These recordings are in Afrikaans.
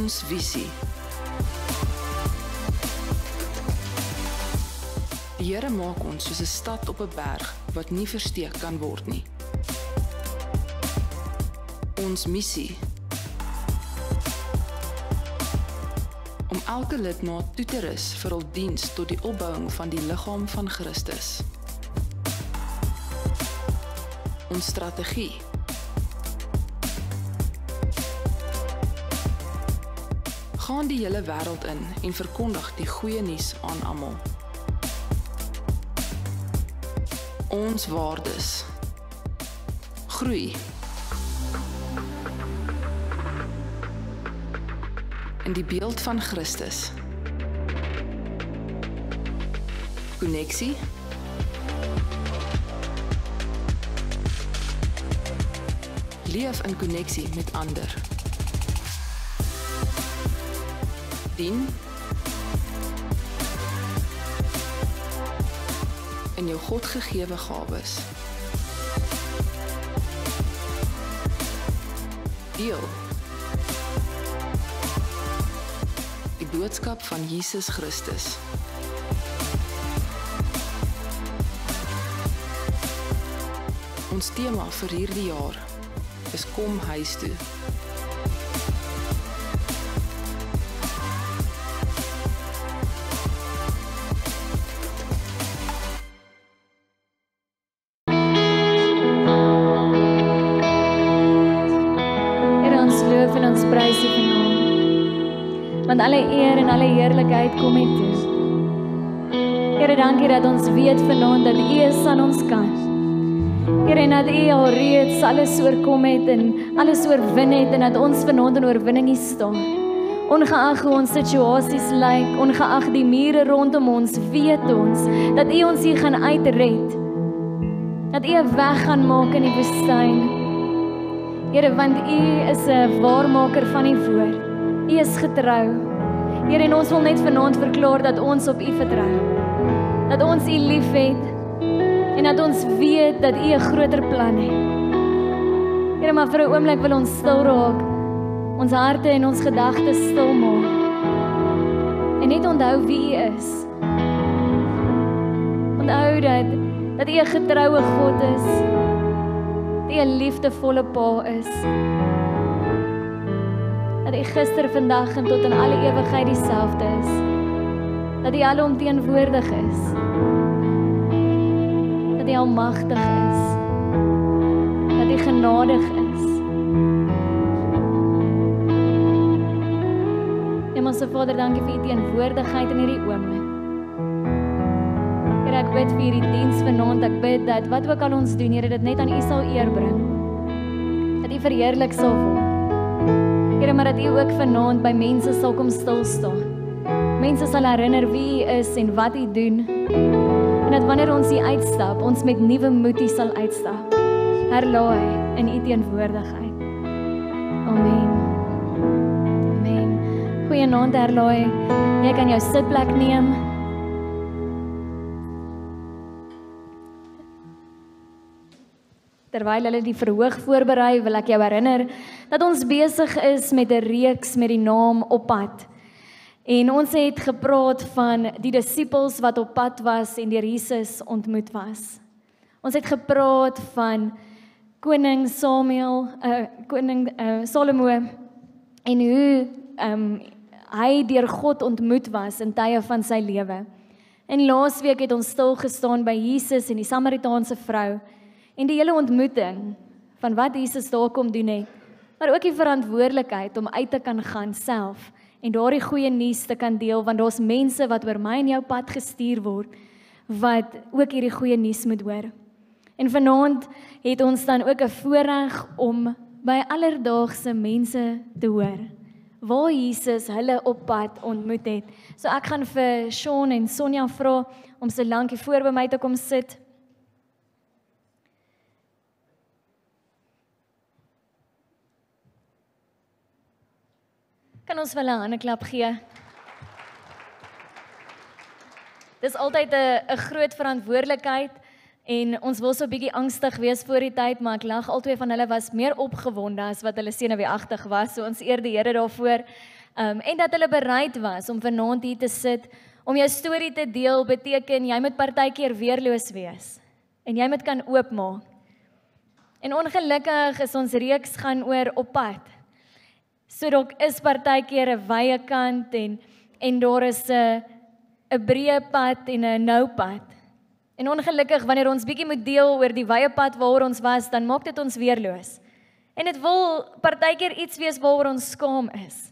ons visie. Die Here maak ons soos 'n stad op 'n berg wat nie versteek kan word nie. Ons missie. Om elke lidmaat toe te rus vir hul diens tot die opbouing van die liggaam van Christus. Ons strategie. Gaan die hele wêreld in en verkondig die goeie nuus aan almal. Ons waardes. Groei. In die beeld van Christus. Konneksie. Leef in konneksie met ander. Dien. In jou God gegewe gawes. Deel. Die boodskap van Jesus Christus. Ons tema vir hierdie jaar is kom huis toe. Want alle eer en alle heerlikheid kom U toe. Here, dankie dat ons weet vanaand dat U is aan ons kant. Here, en dat U al reeds alles oorkom het en alles oorwin het en dat ons vanaand in oorwinning hier staan. Ongeag hoe ons situasies lyk, ongeag die mure rondom ons, weet ons dat U ons hier gaan uitred. Dat U 'n weg gaan maak in die woestyn. Here, want U is 'n waarmaker van die woord. U is getrou. Here, en ons wil net vanaand verklaar dat ons op U vertrou. Dat ons U liefhet en dat ons weet dat U 'n groter plan het. Here, maar vir 'n oomblik wil ons stil raak. Ons harte en ons gedagtes stil maak. En net onthou wie U is. Onthou dat U 'n getroue God is. Dat U 'n liefdevolle Pa is. Dat U gister, vandag en tot in alle ewigheid dieselfde is. Dat U alomteenwoordig is. Dat U almagtig is. Dat U genadig is. Hemelse Vader, dankie vir U teenwoordigheid in hierdie oomblik. Here, ek bid vir hierdie diens vanaand. Ek bid dat wat ook al ons doen, Here, dit net aan U sal eer bring. Dat U verheerlik sal word. Here, maar dat U ook vanaand by mense sal kom stil staan. Mense sal herinner wie U is en wat U doen. En dat wanneer ons hier uitstap, ons met nuwe moed hier sal uitstap. Herlaai in U teenwoordigheid. Amen. Amen. Goeienaand, herlaai. Jy kan jou sitplek neem. Terwyl hulle die verhoog voorberei, wil ek jou herinner dat ons besig is met 'n reeks met die naam Op Pad. En ons het gepraat van die disippels wat op pad was en deur Jesus ontmoet was. Ons het gepraat van koning Salomo en hoe hy deur God ontmoet was in tye van sy lewe. En laasweek het ons stil gestaan by Jesus en die Samaritaanse vrou en die hele ontmoeting van wat Jesus daar kom doen het, maar ook die verantwoordelikheid om uit te kan gaan self en daardie goeie nuus te kan deel, want daar's mense wat oor my en jou pad gestuur word, wat ook hierdie goeie nuus moet hoor. En vanaand het ons dan ook 'n voorreg om by alledaagse mense te hoor, waar Jesus hulle op pad ontmoet het. So ek gaan vir Sean en Sonja vra om so lank hier voor by my te kom sit. Kan ons wel 'n handeklap gee? Dis altyd 'n groot verantwoordelikheid en ons wil so 'n bietjie angstig wees voor die tyd, maar ek lag albei van hulle was meer opgewonde as wat hulle senuweeagtig was. So ons eer die Here daarvoor. En dat hulle bereid was om vanaand hier te sit, om jou storie te deel, beteken jy moet partykeer weerloos wees. En jy moet kan oopmaak. En ongelukkig is ons reeks gaan oor op pad. So dalk is partykeer 'n wye kant en daar is 'n breë pad en 'n nou pad. En ongelukkig wanneer ons bietjie moet deel oor die wye pad waaroor ons was, dan maak dit ons weerloos. En dit wil partykeer iets wees waaroor ons skaam is.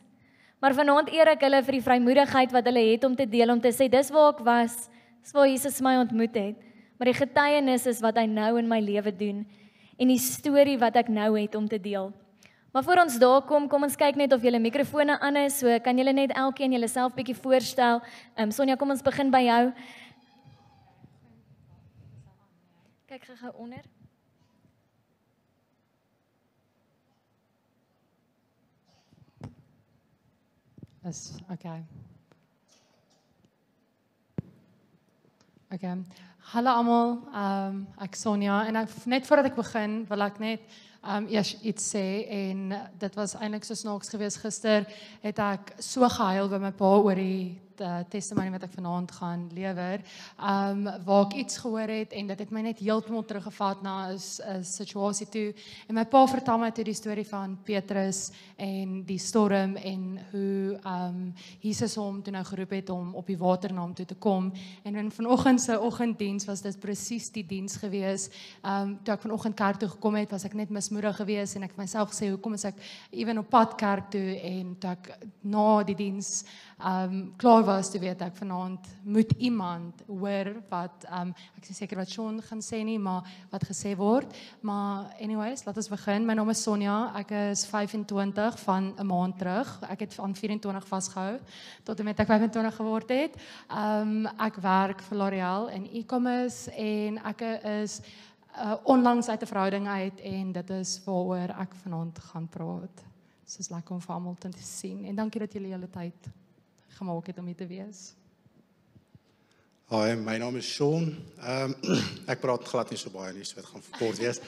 Maar vanaand eer ek hulle vir die vrymoedigheid wat hulle het om te deel, om te sê dis waar ek was, dis waar Jesus my ontmoet het. Maar die getuienis is wat hy nou in my lewe doen en die storie wat ek nou het om te deel. Maar voor ons daar kom ons kyk net of julle mikrofone aan is, so kan julle net elkeen julle self bietjie voorstel. Sonja, kom ons begin by jou. Kyk gou onder. Okay. Okay. Hallo almal, ek Sonja en net voordat ek begin wil ek net eers iets sê en dit was eintlik so snaaks geweest gister het ek so gehuil by my pa oor die testimonie wat ek vanaand gaan lewer, waar ek iets gehoor het en dit het my net heeltemal teruggevat na 'n situasie toe en my pa vertel my toe die storie van Petrus en die storm en hoe Jesus hom toe nou geroep het om op die water na hom toe te kom en in vanoggend se oggenddiens was dit presies die diens gewees. Toe ek vanoggend kerk toe gekom het, was ek net mismoedig geweest en ek het myself gesê hoekom is ek ewen op pad kerk toe en toe ek na die diens klaar was, toe weet ek vanaand moet iemand hoor wat, ek is nie seker wat Sean gaan sê nie, maar wat gesê word, maar anyways, laat ons begin. My naam is Sonja, ek is 25 van 'n maand terug, ek het van 24 vasgehou, tot en met ek 25 geword het. Ek werk vir L'Oreal in e-commerce en ek is onlangs uit 'n verhouding uit en dit is waaroor ek vanaand gaan praat. Dit is lekker om vir almal te sien en dankie dat julle julle tyd gemaak het om hier te wees. Hi, my naam is Sean. Ek praat glad nie so baie nie, so dit gaan kort wees.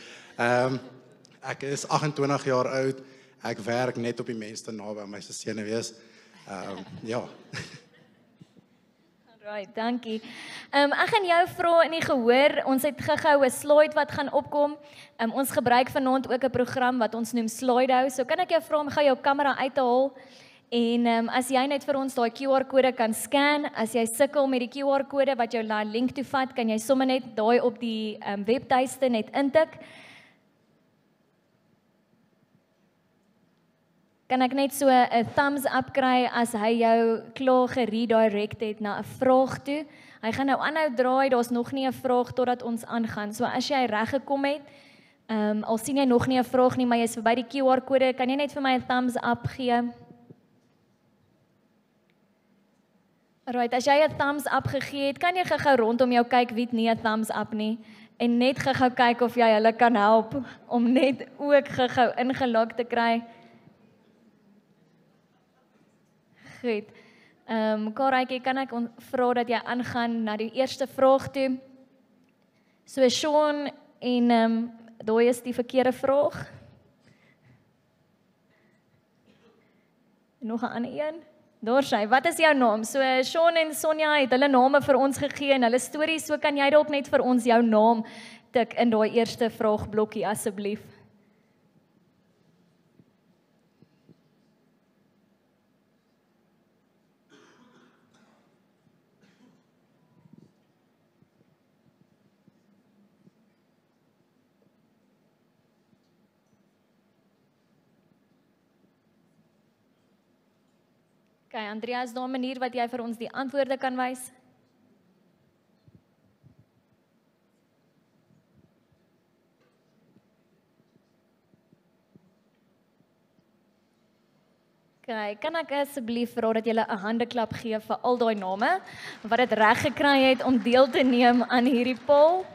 Ek is 28 jaar oud. Ek werk net op die mense naby my se sene wees. Ja. Alright, dankie. Ek gaan jou vra in die gehoor, ons het gou 'n slide wat gaan opkom. Ons gebruik vanaand ook 'n program wat ons noem Slido. So kan ek jou vra om gou jou kamera uit te haal en as jy net vir ons daai QR-kode kan scan, as jy sukkel met die QR-kode wat jou na 'n link toe vat, kan jy sommer net daai op die webtuiste net intik. Kan ek net so 'n thumbs up kry as hy jou klaar geredirect het na 'n vraag toe. Hy gaan nou aanhou draai, daar's nog nie 'n vraag totdat ons aangaan. So as jy reg gekom het, al sien jy nog nie 'n vraag nie, maar jy's verby die QR-kode, kan jy net vir my 'n thumbs up gee? Alright, as jy 'n thumbs up gegee het, kan jy gou rondom jou kyk wie het nie 'n thumbs up nie en net gou kyk of jy hulle kan help om net ook gou ingelog te kry. Goed. Karaitjie, kan ek vra dat jy aangaan na die eerste vraag toe? So Sean en daai is die verkeerde vraag. Nog 'n ander een? Daar sy, wat is jou naam? So Sean en Sonja het hulle name vir ons gegee en hulle stories, so kan jy dalk net vir ons jou naam tik in daai eerste vraagblokkie asseblief. Okay, Andrea, is daar 'n manier wat jy vir ons die antwoorde kan wys? Okay, kan ek asseblief vra dat julle 'n handeklap gee vir al daai name wat dit reg gekry het om deel te neem aan hierdie poll?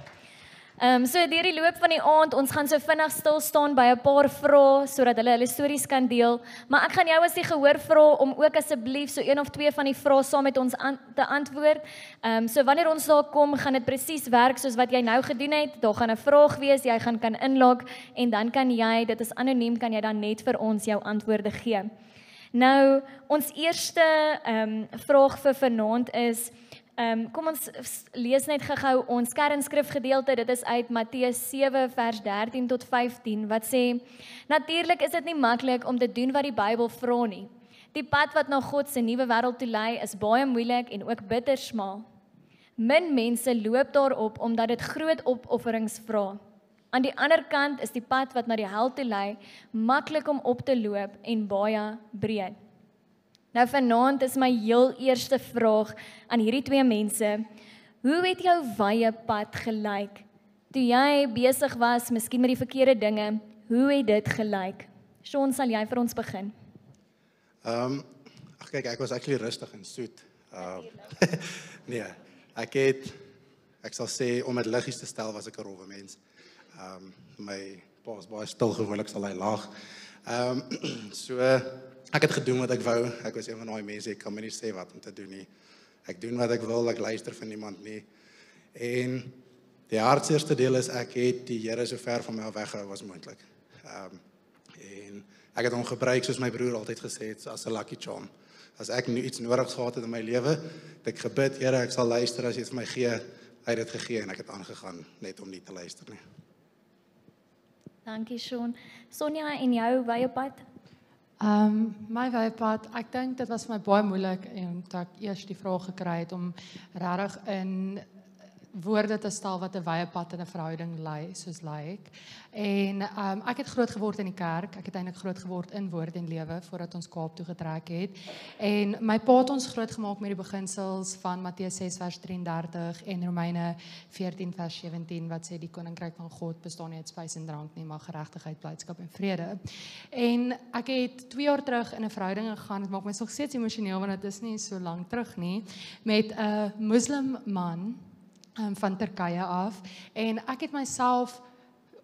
So deur die loop van die aand, ons gaan so vinnig stil staan by 'n paar vrae sodat hulle stories kan deel, maar ek gaan jou as die gehoor vra om ook asseblief so 1 of 2 van die vrae saam met ons te antwoord. So wanneer ons daar kom, gaan dit presies werk soos wat jy nou gedoen het. Daar gaan 'n vraag wees, jy gaan kan inlog en dan kan jy, dit is anoniem, kan jy dan net vir ons jou antwoorde gee. Nou, ons eerste vraag vir vanaand is, kom ons lees net gou ons kernskrifgedeelte, dit is uit Matteus 7 vers 13 tot 15, wat sê, natuurlik is dit nie maklik om te doen wat die Bybel vra nie. Die pad wat na God se nuwe wêreld toe lei, is baie moeilik en ook bitter smal. Min mense loop daarop omdat dit groot opofferings vra. Aan die ander kant is die pad wat na die hel toe lei, maklik om op te loop en baie breed. Nou vanaand is my heel eerste vraag aan hierdie twee mense. Hoe het jou wye pad gelyk? Toe jy besig was, miskien met die verkeerde dinge, hoe het dit gelyk? Sean, sal jy vir ons begin? Kyk, ek was actually rustig en soet. Nee, ek sal sê, om het liggies te stel, was ek 'n rowwe mens. My pa was baie stil, gewoonlik sal hy lag. So, ek het gedoen wat ek wou. Ek was een van daai mense, ek kan my nie sê wat om te doen nie. Ek doen wat ek wil, ek luister vir niemand nie. En die hartseerste deel is, ek het die Here so ver van my af weggehou as moontlik. En ek het hom gebruik, soos my broer altyd gesê het, as 'n lucky charm. As ek nu iets nodig gehad het in my lewe, het ek gebid, Here, ek sal luister as jy dit vir my gee. Hy het dit gegee en ek het aangegaan net om nie te luister nie. Dankie, Sean. Sonja, en jou wye pad? My wye pad, ek dink dit was vir my baie moeilik en toe ek eers die vraag gekry het om regtig in woorde te stel wat 'n wye pad in 'n verhouding lyk. En ek het groot geword in die kerk. Ek het eintlik groot geword in Woord en Lewe voordat ons Kaap toe getrek het. En my pa het ons groot gemaak met die beginsels van Matteus 6 vers 33 en Romeine 14 vers 17 wat sê die koninkryk van God bestaan nie uit spys en drank nie, maar geregtigheid, blydskap en vrede. En ek het 2 jaar terug in 'n verhouding gegaan. Dit maak my nog steeds emosioneel want dit is nie so lank terug nie, met 'n moslim man van Turkye af, en ek het myself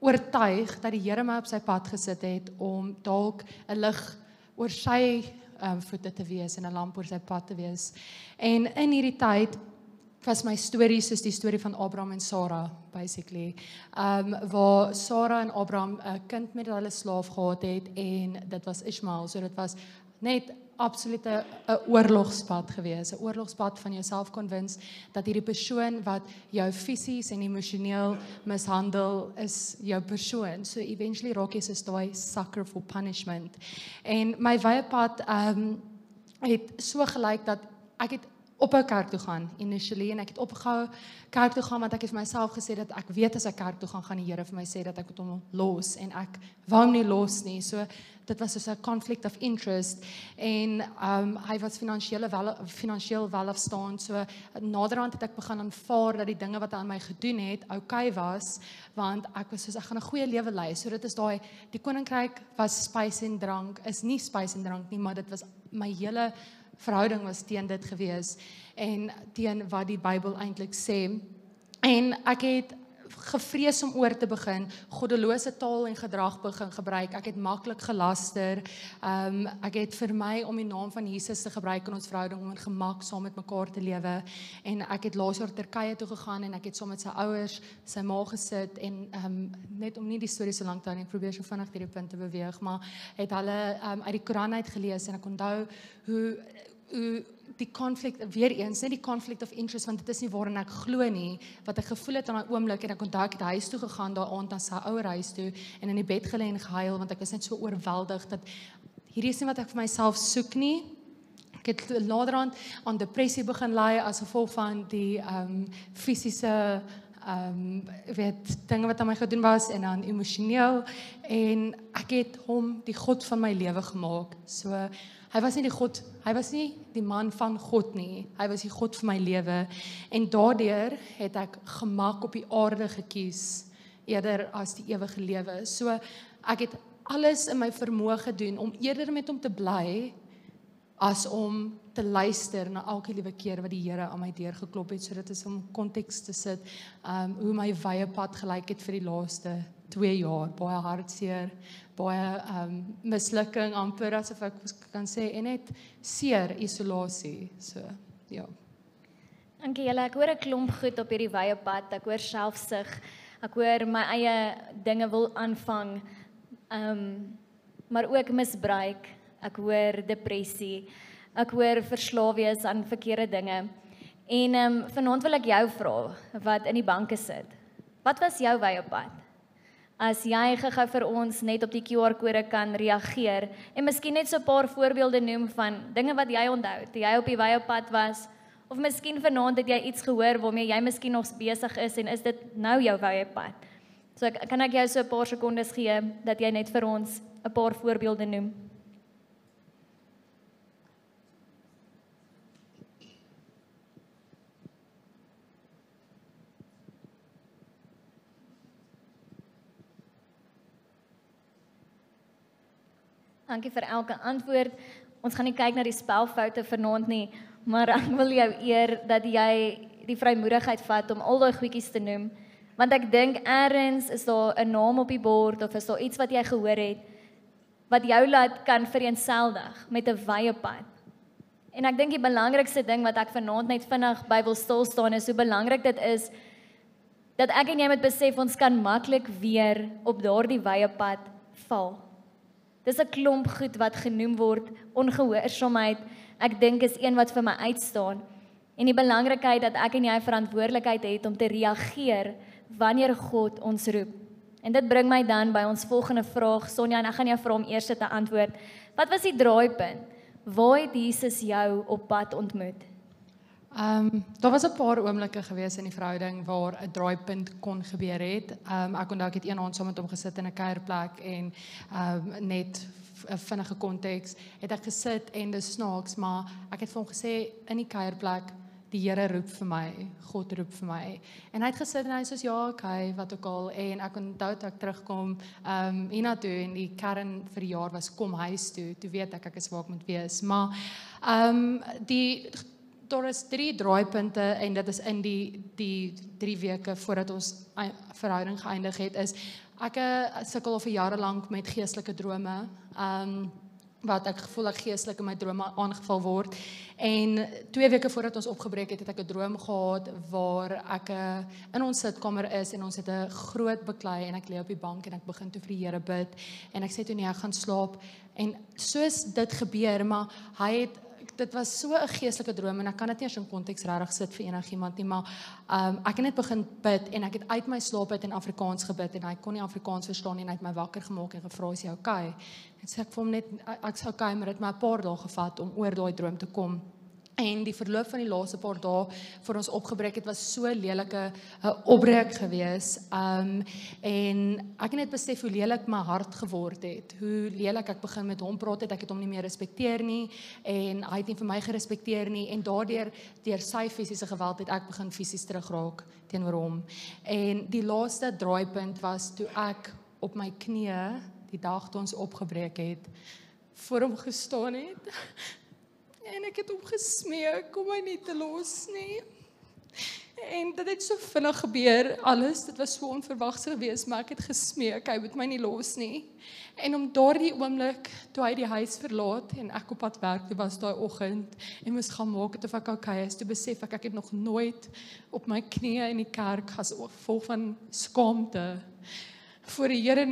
oortuig dat die Here my op sy pad gesit het om dalk 'n lig oor sy voete te wees en 'n lamp oor sy pad te wees. En in hierdie tyd was my storie soos die storie van Abraham en Sarah, basically, waar Sarah en Abraham 'n kind met hulle slaaf gehad het, en dit was Ishmael, so dit was net absoluut 'n oorlogspad gewees, 'n oorlogspad van jouself convince dat hierdie persoon wat jou fisies en emosioneel mishandel is jou persoon. So eventually raak jy soos daai sucker for punishment. En my wye pad het so gelyk dat ek het ophou kerk toe gaan initially, en ek het opgehou kerk toe gaan want ek het vir myself gesê dat ek weet as ek kerk toe gaan die Here vir my sê dat ek moet hom los, en ek wou hom nie los nie. So dit was soos 'n conflict of interest, en hy was finansiëel welafstaand, so naderhand het ek begin aanvaar dat die dinge wat hy aan my gedoen het okay was, want ek was soos, ek gaan 'n goeie lewe lei. So dit is daai, die koninkryk was spys en drank, is nie spys en drank nie, maar dit was, my hele verhouding was teen dit gewees, en teen wat die Bybel eintlik sê. En ek het gevrees om oor te begin, goddelose taal en gedrag begin gebruik. Ek het maklik gelaster. Ek het vir my om die naam van Jesus te gebruik in ons verhouding om in gemak saam met mekaar te lewe. En ek het laas jaar Turkye toe gegaan en ek het saam met sy ouers, sy ma gesit, en net om nie die storie so lank te hou nie, ek probeer so vinnig hierdie punt te beweeg, maar het hulle uit die Koran uit gelees, en ek onthou hoe die conflict, weer eens, nie die conflict of interest, want dit is nie waarin ek glo nie, wat ek gevoel het aan my oomblik, en ek onthou ek het huis toe gegaan, daai aand na sy ouer huis toe, en in die bed gelê en gehuil, want ek was net so oorweldig, dat hierdie is nie wat ek vir myself soek nie. Ek het naderhand aan depressie begin ly, as gevolg van die fisiese dinge wat aan my gedoen was, en dan emosioneel, en ek het hom die God van my lewe gemaak. So, hy was nie die man van God nie, hy was die God vir my lewe, en daardeur het ek gemak op die aarde gekies, eerder as die ewige lewe. So, ek het alles in my vermoë gedoen, om eerder met hom te bly, as om te luister na elke liewe keer wat die Here aan my deur geklop het. So dit is om konteks te sit, hoe my wye pad gelyk het vir die laaste 2 jaar, baie hartseer, baie mislukking, amper asof ek kan sê, en net seer, isolasie, so, ja. Dankie julle, ek hoor 'n klomp goed op hierdie wye pad, ek hoor selfsug, ek hoor my eie dinge wil aanvang, maar ook misbruik, ek hoor depressie, ek hoor verslaaf wees aan verkeerde dinge. En vanaand wil ek jou vra, wat in die banke sit. Wat was jou wye pad? As jy gou vir ons net op die QR-kode kan reageer, en miskien net so 'n paar voorbeelde noem van dinge wat jy onthou, toe jy op die wye pad was, of miskien vanaand het jy iets gehoor waarmee jy miskien nog besig is, en is dit nou jou wye pad? So kan ek jou so 'n paar sekondes gee, dat jy net vir ons 'n paar voorbeelde noem? Dankie vir elke antwoord. Ons gaan nie kyk na die spelfoute vanaand nie, maar ek wil jou eer dat jy die vrymoedigheid vat om al daai goedjies te noem, want ek dink ergens is daar 'n naam op die bord of is daar iets wat jy gehoor het wat jou laat kan vereenseldig met 'n wye pad. En ek dink die belangrikste ding wat ek vanaand net vinnig by wil stil staan is hoe belangrik dit is dat ek en jy moet besef ons kan maklik weer op daardie wye pad val. Dis 'n klomp goed wat genoem word, ongehoorsaamheid, ek dink is een wat vir my uitstaan. En die belangrikheid dat ek en jy verantwoordelikheid het om te reageer wanneer God ons roep. En dit bring my dan by ons volgende vraag, Sonja, en ek gaan jou vra om eers te antwoord. Wat was die draaipunt? Waar het Jesus jou op pad ontmoet? Daar was 'n paar oomblikke gewees in die verhouding waar 'n draaipunt kon gebeur het. Ek onthou ek het een aand saam met hom gesit in 'n kuierplek en net 'n vinnige konteks het ek gesit en dis snaaks, maar ek het vir hom gesê in die kuierplek, die Here roep vir my, God roep vir my. En hy het gesit en hy sê ja, okay, wat ook al, en ek onthou dat ek terugkom hiernatoe en die kern vir die jaar was kom huis toe weet ek is waar ek moet wees. Maar daar is 3 draaipunte en dit is in die 3 weke voordat ons verhouding geëindig het, is ek sukkel al vir jare lank met geestelike drome, wat ek gevoel ek geestelik in my drome aangeval word. En 2 weke voordat ons opgebreek het ek 'n droom gehad waar ek in ons sitkamer is en ons het 'n groot beklei en ek lê op die bank en ek begin toe vir die Here bid en ek sê toe nee, ek gaan slaap. En soos dit gebeur, maar dit was so 'n geestelike droom en ek kan dit nie eens in konteks regtig sit vir enigiemand nie, maar ek het net begin bid en ek het uit my slaap uit in Afrikaans gebid en hy kon nie Afrikaans verstaan nie en hy het my wakker gemaak en gevra is jy okay? En sê ek vir hom net ek's okay, maar dit het my 'n paar dae gevat om oor daai droom te kom. En die verloop van die laaste paar dae voor ons opgebreek het was so lelike opbreek gewees. En ek het net besef hoe lelik my hart geword het. Hoe lelik ek begin met hom praat het, ek het hom nie meer respekteer nie en hy het nie vir my gerespekteer nie en daardeur deur sy fisiese geweld het ek begin fisies terugraak teenoor hom. En die laaste draaipunt was toe ek op my knieë die dag toe ons opgebreek het voor hom gestaan het. En ek het hom gesmeek om my nie te los nie. En dit het so vinnig gebeur, alles, dit was so onverwags geweest, maar ek het gesmeek, hy moet my nie los nie. En om daardie oomblik, toe hy die huis verlaat, en ek op pad werk, toe was daai oggend, en moes gaan maak het of ek okay is, toe besef ek het nog nooit op my knieë in die kerk, as vol van skaamte, voor die Here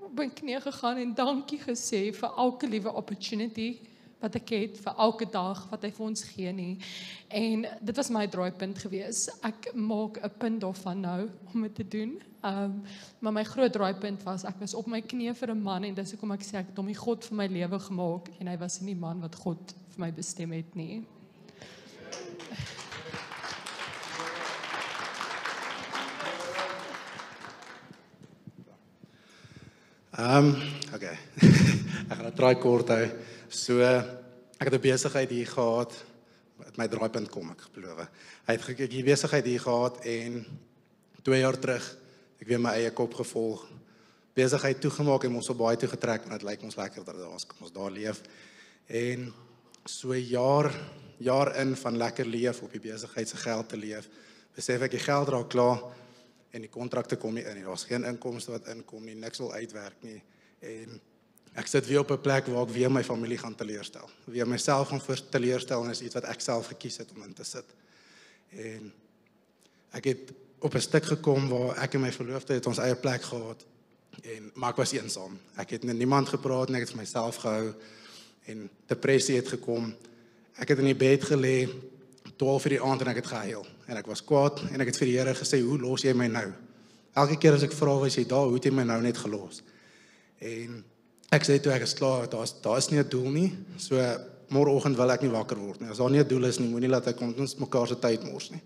op my knieë gegaan, en dankie gesê vir elke liewe opportunity, wat ek het vir elke dag wat hy vir ons gee nie. En dit was my draaipunt gewees. Ek maak 'n punt daarvan nou om dit te doen. Maar my groot draaipunt was ek was op my knieë vir 'n man en dis hoekom ek sê ek het hom die God vir my lewe gemaak en hy was nie die man wat God vir my bestem het nie. Okay. Ek gaan dit draai kort hou. So, ek het 'n besigheid hier gehad, met my draaipunt kom ek beloof. Ek het die besigheid hier gehad en 2 jaar terug, ek weer my eie kop gevolg, besigheid toegemaak en ons op baie toe getrek, en dit lyk ons lekker dat ons daar leef. En so jaar in van lekker leef, op die besigheid se geld te leef, besef ek die geld raak klaar, en die kontrakte kom nie in nie, daar's geen inkomste wat inkom nie, niks wil uitwerk nie, en ek sit weer op 'n plek waar ek weer my familie gaan teleurstel, weer myself gaan teleurstel, en is iets wat ek self gekies het om in te sit. En ek het op 'n stuk gekom waar ek en my verloofde het ons eie plek gehad, Maar ek was eensaam. Ek het met niemand gepraat en ek het vir myself gehou en depressie het gekom. Ek het in die bed gelê 12 uur die aand en ek het gehuil en ek was kwaad en ek het vir die Here gesê, hoe los jy my nou? Elke keer as ek vra, was jy daar, hoe het jy my nou net gelos? En ek sê toe ek is klaar, daar is nie 'n doel nie, so môreoggend wil ek nie wakker word nie. As daar nie 'n doel is nie, moenie laat ek ons mekaar se tyd mors nie.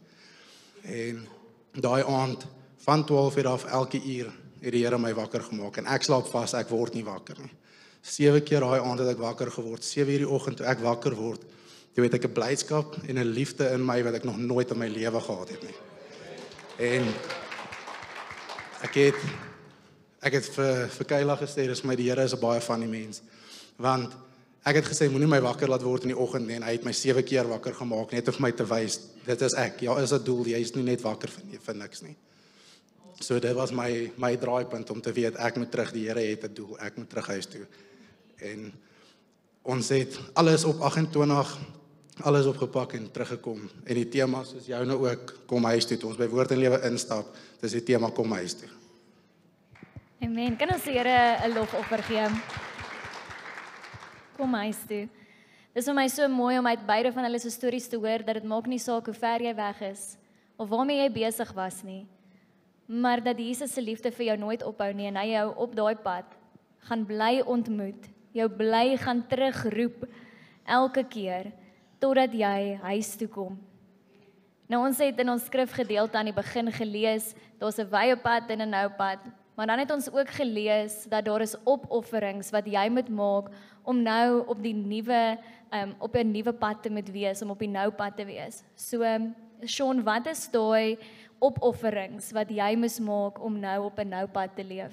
En daai aand van 12 uur af elke uur het die Here my wakker gemaak en ek slaap vas, ek word nie wakker nie. 7 keer daai aand het ek wakker geword. 7 uur die oggend toe ek wakker word, toe het ek 'n blydskap en 'n liefde in my wat ek nog nooit in my lewe gehad het nie. En ek het vir Kayla gesê, dis my die Here is 'n baie funny mens, want ek het gesê moenie my wakker laat word in die oggend nie en hy het my 7 keer wakker gemaak net om my te wys, dit is ek. Ja, is 'n doel, jy is nie net wakker vir niks nie. So dit was my draaipunt om te weet ek moet terug, die Here het 'n doel, ek moet terug huis toe. En ons het alles op 28 alles opgepak en teruggekom en die tema soos jou nou ook kom huis toe. Toe ons by Woord en Lewe instap, dis die tema kom huis toe. Amen. Kan ons die Here 'n lofoffer gee? Kom huis toe. Dis vir my so mooi om uit beide van hulle se stories te hoor dat dit maak nie saak hoe ver jy weg is of waarmee jy besig was nie, maar dat Jesus se liefde vir jou nooit ophou nie en hy jou op daai pad gaan bly ontmoet, jou bly gaan terugroep elke keer totdat jy huis toe kom. Nou ons het in ons skrifgedeelte aan die begin gelees, daar's 'n wye pad en 'n nou pad, maar dan het ons ook gelees dat daar is opofferings wat jy moet maak om nou op die nuwe op 'n nuwe pad te moet wees, om op die nou pad te wees. So Sean, wat is daai opofferings wat jy moes maak om nou op 'n nou pad te leef?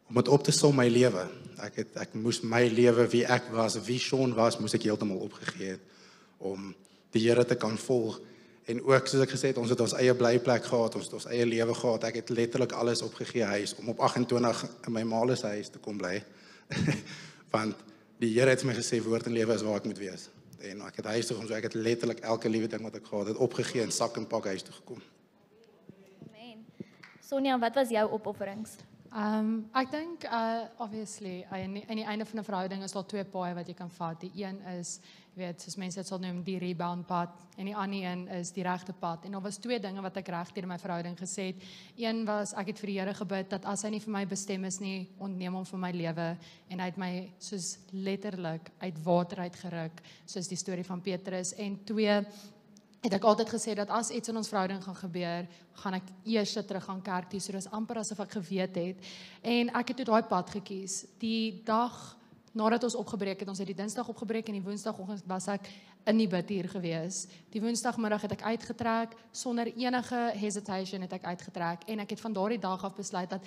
Om dit op te som my lewe. Ek moes my lewe wie ek was, wie Sean was, moes ek heeltemal opgegee het om die Here te kan volg. En ook soos ek gesê het, ons het ons eie blyplek gehad, ons het ons eie lewe gehad. Ek het letterlik alles opgegee huis om op 28 in my ma se huis te kom bly. Want die Here het vir my gesê Woord en Lewe is waar ek moet wees. En ek het huis toe gekom, so ek het letterlik elke liewe ding wat ek gehad het opgegee en sak en pak huis toe gekom. Amen. Sonja, wat was jou opofferings? Ek dink obviously in die einde van 'n verhouding is daar twee paaie wat jy kan vat. Die een is, jy weet, soos mense dit sal noem, die rebound pad en die ander een is die regte pad. En daar was twee dinge wat ek reg deur my verhouding gesê het. Een was ek het vir die Here gebid dat as hy nie vir my bestem is nie, ontneem hom van my lewe en hy het my soos letterlik uit water uitgeruk, soos die storie van Petrus. En twee, het ek altyd gesê dat as iets in ons verhouding gaan gebeur, gaan ek eers terug gaan kerk toe, so dis amper asof ek geweet het. En ek het toe daai pad gekies. Die dag nadat ons opgebreek het, ons het die Dinsdag opgebreek en die Woensdagoggend was ek in die bidhuur gewees. Die Woensdagmiddag het ek uitgetrek, sonder enige hesitation het ek uitgetrek en ek het van daardie dag af besluit dat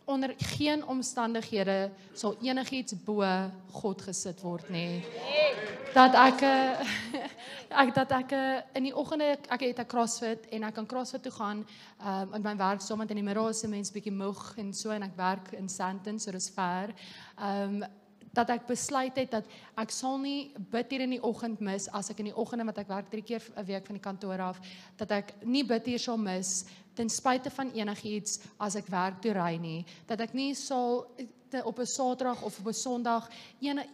onder geen omstandighede sal enigiets bo God gesit word nie. Dat ek in die oggende ek het 'n CrossFit en ek kan CrossFit toe gaan in my werk soms in die middag is 'n mens bietjie moeg en so en ek werk in Sandton, so dis ver. Dat ek besluit het dat ek sal nie bid hier in die oggend mis as ek in die oggende wat ek werk 3 keer 'n week van die kantoor af, dat ek nie bid hier sal mis ten spyte van enigiets as ek werk toe ry nie, dat ek nie sal op 'n Saterdag of op 'n Sondag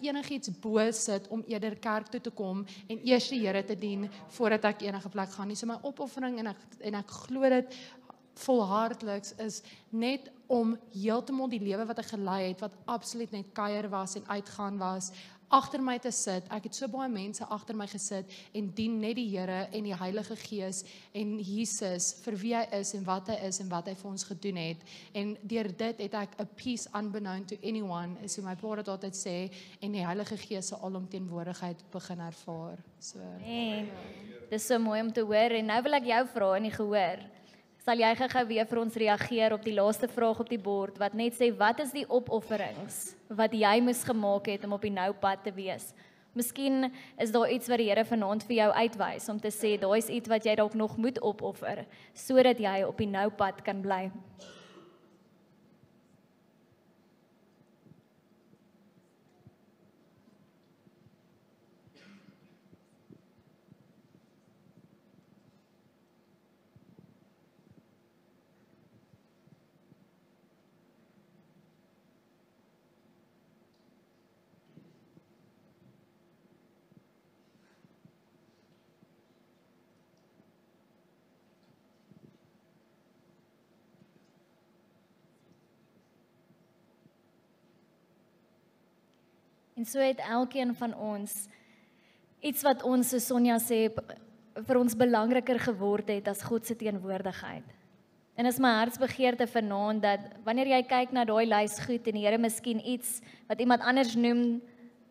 enigiets bo sit om eerder kerk toe te kom en eers die Here te dien voordat ek enige plek gaan nie. So my opoffering en ek glo dit volhardliks is net om heeltemal die lewe wat ek gelei het, wat absoluut net kuier was en uitgaan was, agter my te sit. Ek het so baie mense agter my gesit en dien net die Here en die Heilige Gees en Jesus vir wie hy is en wat hy vir ons gedoen het. En deur dit het ek 'n peace unbeknown to anyone, is hoe my pa dit altyd sê, en die Heilige Gees se alomteenwoordigheid begin ervaar. So. En dis so mooi om te hoor en nou wil ek jou vra in die gehoor. Sal jy gou weer vir ons reageer op die laaste vraag op die bord wat net sê wat is die opofferings wat jy moes gemaak het om op die nou pad te wees? Miskien is daar iets wat die Here vanaand vir jou uitwys om te sê daar is iets wat jy dalk nog moet opoffer sodat jy op die nou pad kan bly. En so het elkeen van ons iets wat ons, soos Sonja sê, vir ons belangriker geword het as God se teenwoordigheid. En is my hartsbegeerte vanaand dat wanneer jy kyk na daai lys goed en die Here miskien iets wat iemand anders noem,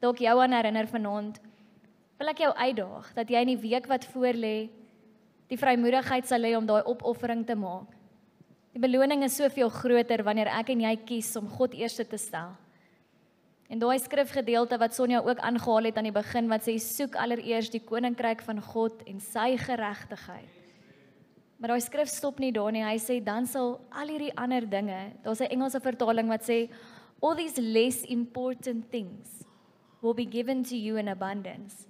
dalk jou aan herinner vanaand, wil ek jou uitdaag dat jy in die week wat voorlê die vrymoedigheid sal hê om daai opoffering te maak. Die beloning is soveel groter wanneer ek en jy kies om God eerste te stel. En daai skrifgedeelte wat Sonja ook aangehaal het aan die begin wat sê soek allereers die koninkryk van God en sy geregtigheid. Maar daai skrif stop nie daar nie. Hy sê dan sal al hierdie ander dinge, daar's 'n Engelse vertaling wat sê all these less important things will be given to you in abundance.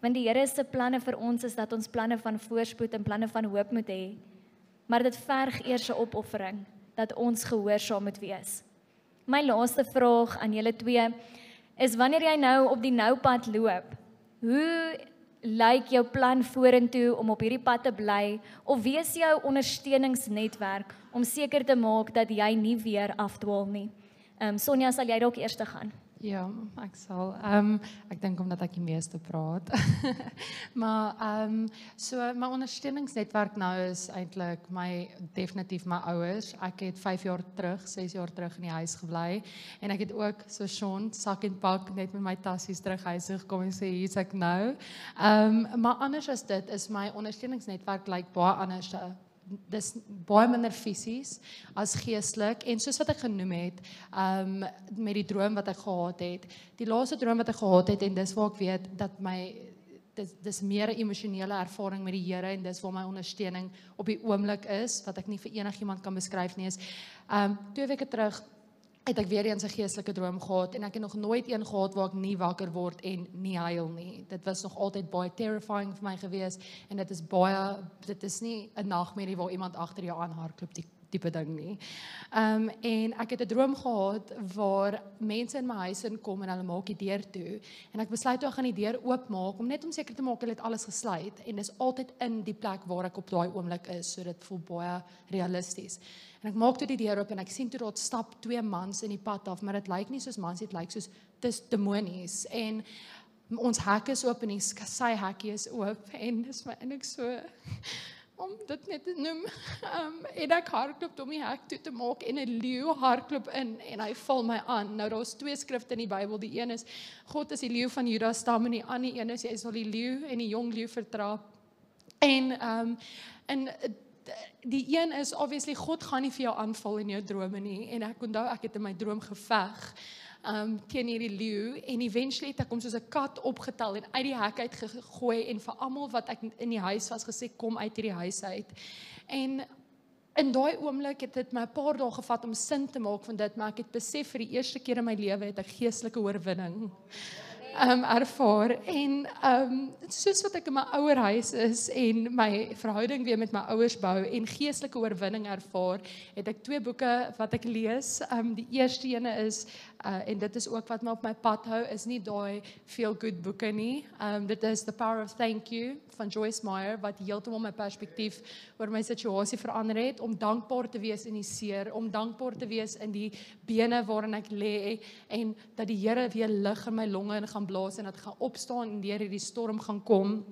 Want die Here se planne vir ons is dat ons planne van voorspoed en planne van hoop moet hê. Maar dit verg eers 'n opoffering dat ons gehoorsaam moet wees. My laaste vraag aan julle twee is wanneer jy nou op die noupad loop, hoe lyk jou plan vorentoe om op hierdie pad te bly of wie is jou ondersteuningsnetwerk om seker te maak dat jy nie weer afdwaal nie? Sonja, sal jy dalk eers gaan? Ja, ek sal. Ek dink omdat ek die meeste praat. Maar so my ondersteuningsnetwerk nou is eintlik definitief my ouers. Ek het 6 jaar terug in die huis gebly en ek het ook so Sean sak en pak net met my tassies terug huis toe gekom en sê hier's ek nou. Maar anders as dit is my ondersteuningsnetwerk lyk baie anders. Dis baie minder fisies as geestelik en soos wat ek genoem het met die droom wat ek gehad het, die laaste droom wat ek gehad het en dis waar ek weet dat dis meer 'n emosionele ervaring met die Here en dis waar my ondersteuning op die oomblik is wat ek nie vir enigiemand kan beskryf nie is 2 weke terug het ek weer eens 'n geestelike droom gehad en ek het nog nooit een gehad waar ek nie wakker word en nie huil nie. Dit was nog altyd baie terrifying vir my gewees en dit is nie 'n nagmerrie waar iemand agter jou aanhardloop tipe ding nie. En ek het 'n droom gehad waar mense in my huis inkom en hulle maak die deur toe en ek besluit toe ek gaan die deur oopmaak om net om seker te maak hulle het alles gesluit en dis altyd in die plek waar ek op daai oomblik is, so dit voel baie realisties. En ek maak toe die deur oop en ek sien toe daar stap 2 mans in die pad af, maar dit lyk nie soos mans, dit lyk soos dis demonies en ons hek is oop en sy hekkie is oop en dis my eintlik so om dit net te noem, en ek hardloop om die hek toe te maak en 'n leeu hardloop in en hy val my aan. Nou daar's 2 skrifte in die Bybel, die een is God is die leeu van Juda stam en die ander een is jy sal die leeu en die jong leeu vertrap. En die een is obviously God gaan nie vir jou aanval in jou drome nie en ek onthou ek het in my droom geveg teen hierdie leeu en eventually het ek hom soos 'n kat opgetel en uit die hek uit gegooi en vir almal wat ek in die huis was gesê kom uit hierdie huis uit. En in daai oomblik het dit my 'n paar dae gevat om sin te maak van dit, maar ek het besef vir die eerste keer in my lewe het ek geestelike oorwinning ervaar en soos wat ek in my ouerhuis is en my verhouding weer met my ouers bou en geestelike oorwinning ervaar, het ek 2 boeke wat ek lees. Die eerste ene is en dit is ook wat my op my pad hou, is nie daai feel good boeke nie. Dit is The Power of Thank You van Joyce Meyer wat heeltemal my perspektief oor my situasie verander het, om dankbaar te wees in die seer, om dankbaar te wees in die bene waarin ek lê en dat die Here weer lig in my longe gaan blaas en dat ek gaan opstaan en deur hierdie storm gaan kom.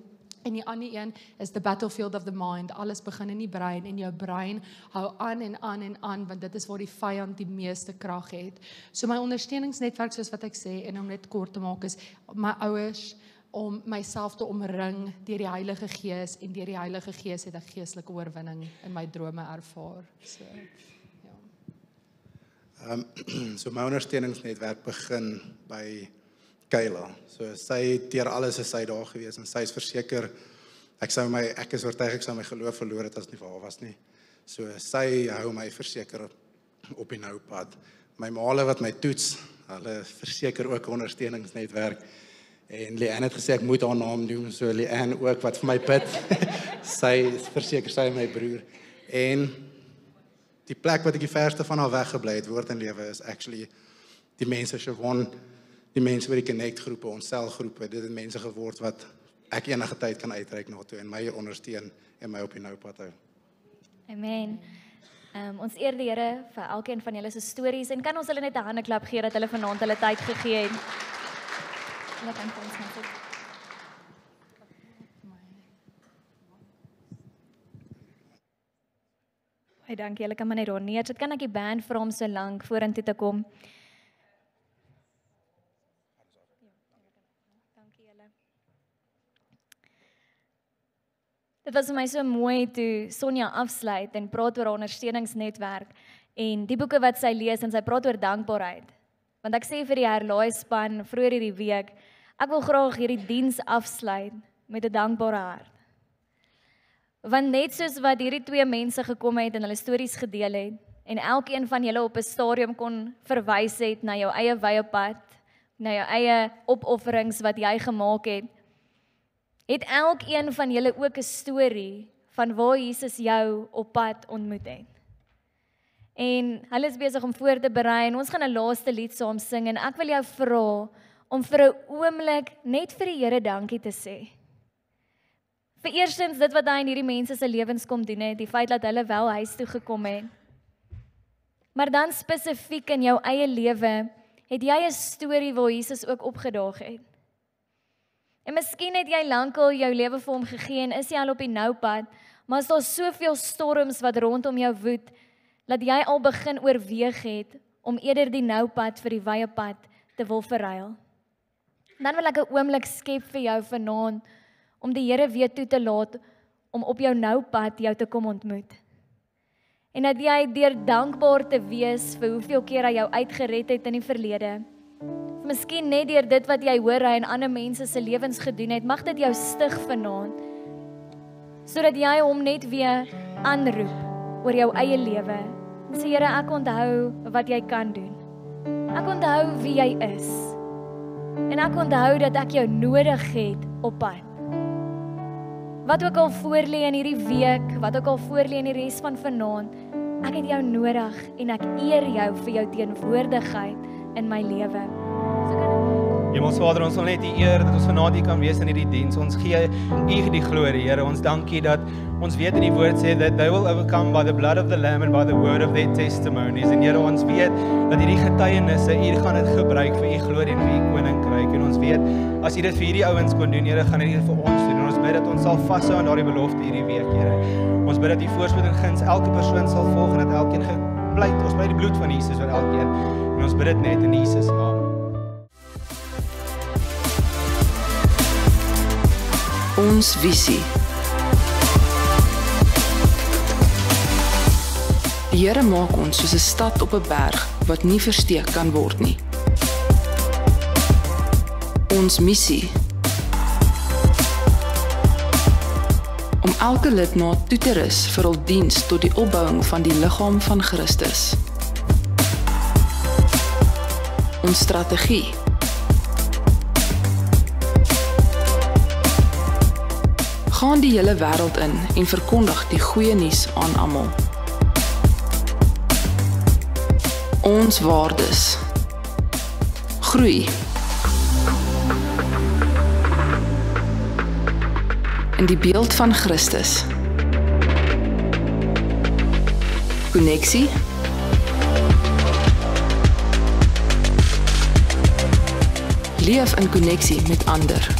En die ander een is The Battlefield of the Mind. Alles begin in die brein en jou brein hou aan en aan en aan, want dit is waar die vyand die meeste krag het. So my ondersteuningsnetwerk, soos wat ek sê, en om net kort te maak, is my ouers, om myself te omring deur die Heilige Gees en deur die Heilige Gees het ek geestelike oorwinning in my drome ervaar. So, ja. So my ondersteuningsnetwerk begin by Kayla. So sy deur alles is sy daar gewees en sy is verseker ek is oortuig ek sou my geloof verloor het as nie vir haar was nie. So sy hou my verseker op die nou pad. My maale wat my toets, hulle verseker ook ondersteuningsnetwerk. En Leanne het gesê ek moet haar naam doen, so Leanne ook wat vir my bid. Sy verseker sy my broer. En die plek wat ek die verste van haar weggebly het, Woord en Lewe, is actually die mense Siobhan, die mense by die Connect groepe, ons selgroepe, dit het mense geword wat ek enige tyd kan uitreik na toe en my ondersteun en my op die nou pad hou. Amen. Ons eer die Here vir elkeen van julle se stories en kan ons hulle net 'n handeklap gee dat hulle vanaand hulle tyd gegee het. Julle kan vir ons net sit. Baie dankie, julle kan maar net daar neer sit. Kan ek die band vra om so lank vorentoe te kom? Dankie julle. Dit was vir my so mooi toe Sonja afsluit en praat oor haar ondersteuningsnetwerk en die boeke wat sy lees en sy praat oor dankbaarheid. Want ek sê vir die herlaaispan vroeër hierdie week, ek wil graag hierdie diens afsluit met 'n dankbare hart. Want net soos wat hierdie twee mense gekom het en hulle stories gedeel het en elkeen van julle op 'n stadium kon verwys het na jou eie wye pad, na jou eie opofferings wat jy gemaak het elkeen van julle ook 'n storie van waar Jesus jou op pad ontmoet het. En hulle is besig om voor te berei en ons gaan 'n laaste lied saam sing en ek wil jou vra om vir 'n oomblik net vir die Here dankie te sê. Vir eerstens dit wat hy in hierdie mense se lewens kom doen het, die feit dat hulle wel huis toe gekom het. Maar dan spesifiek in jou eie lewe, het jy 'n storie waar Jesus ook opgedaag het. En miskien het jy lankal jou lewe vir hom gegee en is jy al op die noupad, maar as daar soveel storms wat rondom jou woed, dat jy al begin oorweeg het om eerder die noupad vir die wye pad te wil verruil. Dan wil ek 'n oomblik skep vir jou vanaand om die Here weer toe te laat om op jou noupad jou te kom ontmoet. En dat jy deur dankbaar te wees vir hoeveel keer hy jou uitgered het in die verlede. Miskien net deur dit wat jy hoor hy in ander mense se lewens gedoen het, mag dit jou stig vanaand, sodat jy hom net weer aanroep oor jou eie lewe. En sê Here, ek onthou wat jy kan doen. Ek onthou wie jy is. En ek onthou dat ek jou nodig het op pad. Wat ook al voorlê in hierdie week, wat ook al voorlê in die res van vanaand, ek het jou nodig en ek eer jou vir jou teenwoordigheid in my lewe. Hemelsvader, ons wil net U eer dat ons vanaand hier kan wees in hierdie diens. Ons gee U die glorie, Here. Ons dankie dat ons weet in die woord sê that they will overcome by the blood of the lamb and by the word of their testimonies. En Here, ons weet dat hierdie getuienisse, U gaan dit gebruik vir U glorie en vir U koninkryk. En ons weet as U dit vir hierdie ouens kon doen, Here, gaan U dit vir ons doen. En ons bid dat ons sal vashou aan daardie belofte hierdie week, Here. Ons bid dat U voorspoed en guns elke persoon sal volg en dat elkeen gepleit ons by die bloed van Jesus oor elkeen. En ons bid dit net in Jesus naam. Ons visie. Die Here maak ons soos 'n stad op 'n berg wat nie versteek kan word nie. Ons missie. Om elke lidmaat toe te rus vir hul diens tot die opbouing van die liggaam van Christus. Ons strategie. Gaan die hele wêreld in en verkondig die goeie nuus aan almal. Ons waardes. Groei. In die beeld van Christus. Koneksie. Leef in koneksie met ander.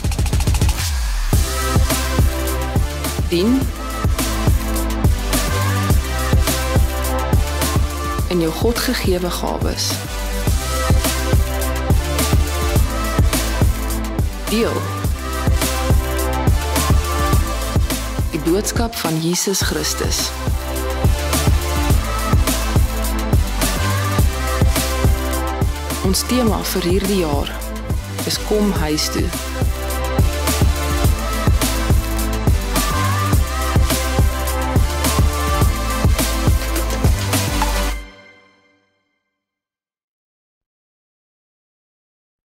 Dien. In jou God gegewe gawes. Deel. Die boodskap van Jesus Christus. Ons tema vir hierdie jaar is kom huis toe.